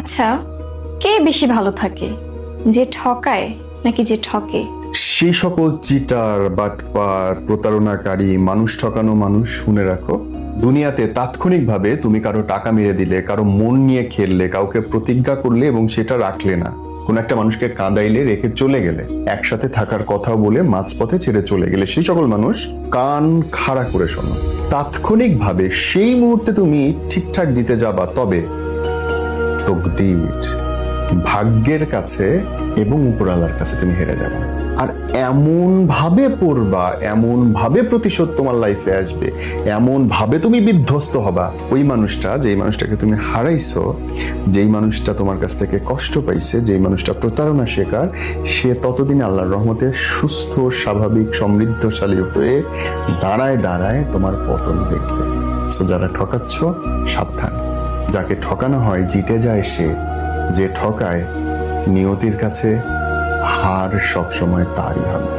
আচ্ছা, কে বেশি ভালো থাকে, যে ঠকায় নাকি যে ঠকে? সেই সকল চিটার, বাটপার, প্রতারণাকারী, মানুষ ঠকানো মানুষ, শুনে রাখো, দুনিয়াতে তাৎক্ষণিকভাবে তুমি কারো টাকা মেরে দিলে, কারো মন নিয়ে খেললে, কাউকে প্রতিজ্ঞা করলে এবং সেটা রাখলে না, কোন একটা মানুষকে কাঁদাইলে, রেখে চলে গেলে, একসাথে থাকার কথা বলে মাঝপথে ছেড়ে চলে গেলে, সেই সকল মানুষ কান খাড়া করে শোনো, তাৎক্ষণিকভাবে সেই মুহূর্তে তুমি ঠিকঠাক জিতে যাবা, তবে তকদির, ভাগ্যের কাছে এবং উপরওয়ালার কাছে তুমি হেরে যাবে। আর এমন ভাবে পড়বা, এমন ভাবে প্রতিশোধ তোমার লাইফে আসবে, এমন ভাবে তুমি বিধ্বস্ত হবা, ওই মানুষটা, যেই মানুষটাকে তুমি হারাইছো, যেই মানুষটা তোমার কাছ থেকে কষ্ট পাইছে, যেই মানুষটা প্রতারণা শিকার, সে ততদিন আল্লাহর রহমতে সুস্থ, স্বাভাবিক, সমৃদ্ধশালী হয়ে দাঁড়ায় দাঁড়ায় তোমার পতন দেখবে। সো যারা ঠকাচ্ছ, সাবধান। যাকে ঠকানো হয় জিতে যায় সে, যে ঠকায় নিয়তির কাছে হার সবসময় তারই হবে।